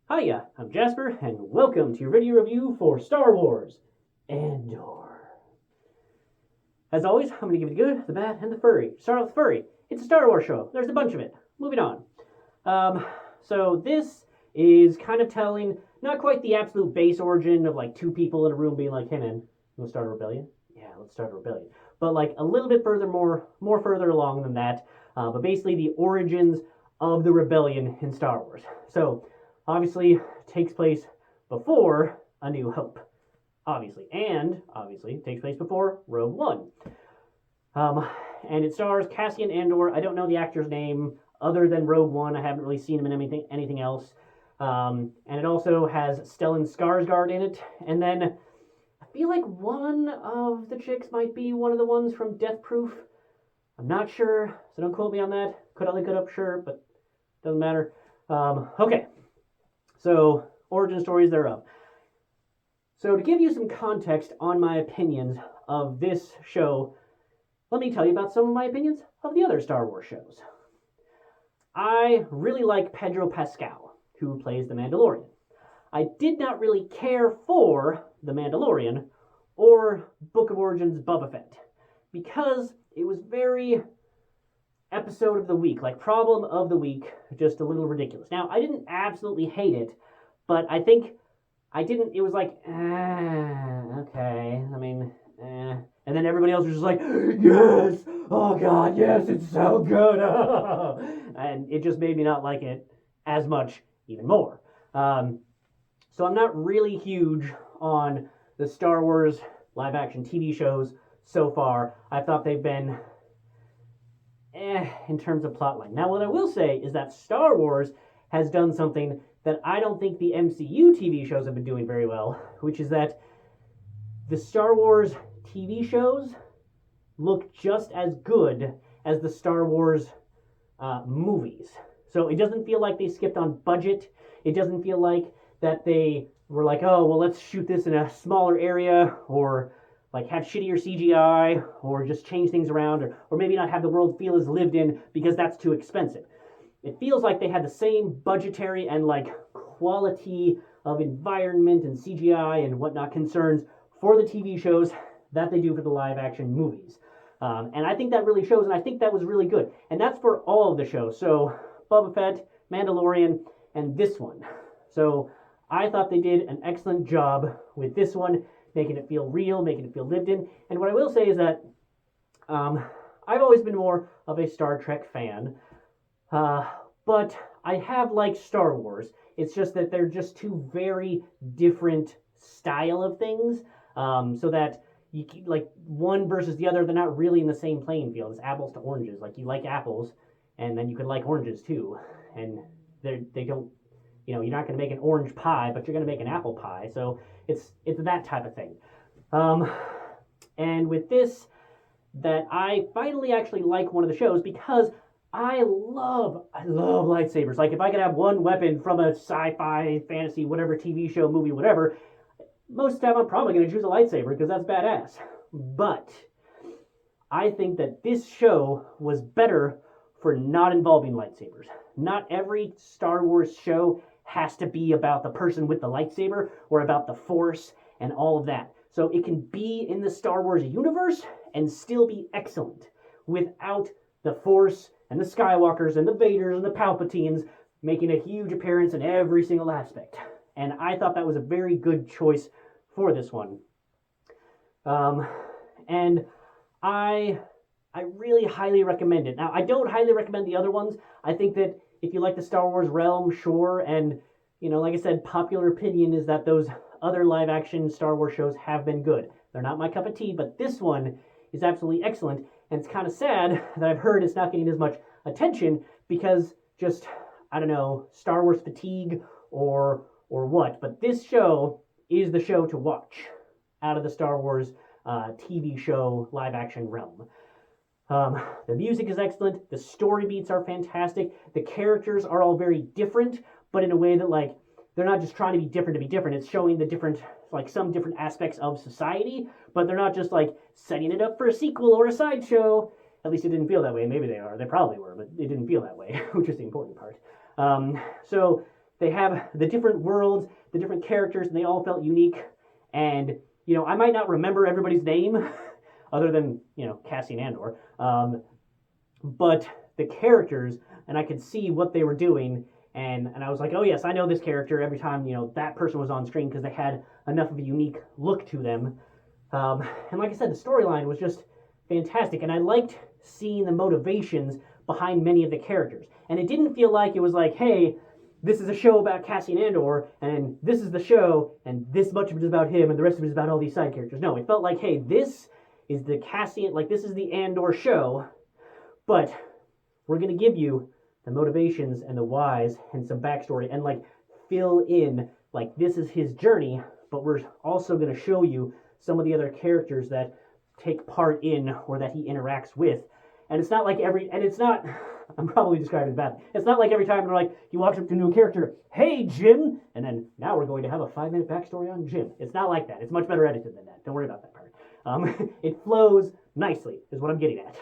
Hiya, I'm Jasper, and welcome to your video review for Star Wars Andor. As always, I'm going to give you the good, the bad, and the furry. Start off with furry. It's a Star Wars show. There's a bunch of it. Moving on. So this is kind of telling, not quite the absolute base origin of like two people in a room being like, hey man, you want to start a rebellion? Yeah, let's start a rebellion. But like a little bit further, more further along than that. But basically the origins of the rebellion in Star Wars. So obviously takes place before A New Hope, and obviously takes place before Rogue One. And it stars Cassian Andor. I don't know the actor's name other than Rogue One. I haven't really seen him in anything else. And it also has Stellan Skarsgård in it. And then I feel like one of the chicks might be one of the ones from Death Proof. I'm not sure, so don't quote me on that. Could I look it up? Sure, but doesn't matter. Okay. So, origin stories thereof. So, to give you some context on my opinions of this show, let me tell you about some of my opinions of the other Star Wars shows. I really like Pedro Pascal, who plays the Mandalorian. I did not really care for The Mandalorian or Book of Origins Boba Fett because it was very episode of the week, like problem of the week, just a little ridiculous. Now, I didn't absolutely hate it, but I think I didn't, it was like, okay, I mean, and then everybody else was just like, yes, oh god, yes, it's so good, and it just made me not like it as much, even more. So I'm not really huge on the Star Wars live-action TV shows so far. I thought they've been in terms of plotline. Now, what I will say is that Star Wars has done something that I don't think the MCU TV shows have been doing very well, which is that the Star Wars TV shows look just as good as the Star Wars movies. So it doesn't feel like they skipped on budget. It doesn't feel like that they were like, oh, well, let's shoot this in a smaller area, or like have shittier CGI, or just change things around, or maybe not have the world feel as lived in because that's too expensive. It feels like they had the same budgetary and like quality of environment and CGI and whatnot concerns for the TV shows that they do for the live action movies. And I think that really shows, and I think that was really good. And that's for all of the shows. So Boba Fett, Mandalorian, and this one. So I thought they did an excellent job with this one, making it feel real, making it feel lived in. And what I will say is that I've always been more of a Star Trek fan, but I have liked Star Wars. It's just that they're just two very different style of things, so that you like one versus the other, they're not really in the same playing field. It's apples to oranges. Like you like apples, and then you could like oranges too, and they don't. You know, you're not going to make an orange pie, but you're going to make an apple pie. So it's that type of thing. And with this, that I finally actually like one of the shows because I love lightsabers. Like if I could have one weapon from a sci-fi, fantasy, whatever TV show, movie, whatever, most of the time I'm probably going to choose a lightsaber because that's badass. But I think that this show was better for not involving lightsabers. Not every Star Wars show has to be about the person with the lightsaber or about the Force and all of that. So it can be in the Star Wars universe and still be excellent without the Force and the Skywalkers and the Vaders and the Palpatines making a huge appearance in every single aspect. And I thought that was a very good choice for this one. And I really highly recommend it. Now, I don't highly recommend the other ones. I think that if you like the Star Wars realm, sure, and, you know, like I said, popular opinion is that those other live-action Star Wars shows have been good. They're not my cup of tea, but this one is absolutely excellent, and it's kind of sad that I've heard it's not getting as much attention because just, I don't know, Star Wars fatigue or what, but this show is the show to watch out of the Star Wars TV show live-action realm. The music is excellent. The story beats are fantastic. The characters are all very different, but in a way that, like, they're not just trying to be different to be different. It's showing the different, like, some different aspects of society, but they're not just, like, setting it up for a sequel or a sideshow. At least it didn't feel that way. Maybe they are. They probably were, but it didn't feel that way, which is the important part. So they have the different worlds, the different characters, and they all felt unique. And, you know, I might not remember everybody's name, other than, you know, Cassian Andor, but the characters, and I could see what they were doing, and I was like, oh yes, I know this character every time, you know, that person was on screen, because they had enough of a unique look to them. And like I said, the storyline was just fantastic, and I liked seeing the motivations behind many of the characters. And it didn't feel like it was like, hey, this is a show about Cassian Andor, and this is the show, and this much of it is about him, and the rest of it is about all these side characters. No, it felt like, hey, this is the Cassian, like, this is the Andor show, but we're going to give you the motivations and the whys and some backstory and, like, fill in, like, this is his journey, but we're also going to show you some of the other characters that take part in or that he interacts with. And it's not like I'm probably describing it badly. It's not like every time they're like, he walks up to a new character, hey, Jim, and then now we're going to have a 5-minute backstory on Jim. It's not like that. It's much better edited than that. Don't worry about that part. It flows nicely, is what I'm getting at.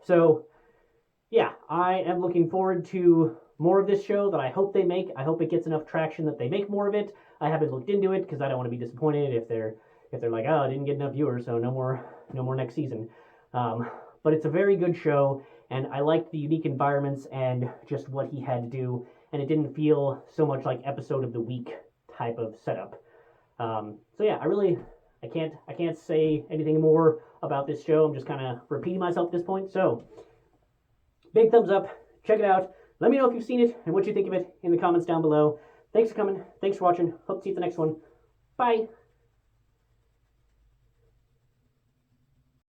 So, yeah, I am looking forward to more of this show that I hope they make. I hope it gets enough traction that they make more of it. I haven't looked into it because I don't want to be disappointed if they're like, oh, I didn't get enough viewers, so no more next season. But it's a very good show, and I liked the unique environments and just what he had to do, and it didn't feel so much like episode of the week type of setup. So yeah, I can't say anything more about this show. I'm just kind of repeating myself at this point. So big thumbs up, check it out. Let me know if you've seen it and what you think of it in the comments down below. Thanks for coming. Thanks for watching. Hope to see you at the next one. Bye.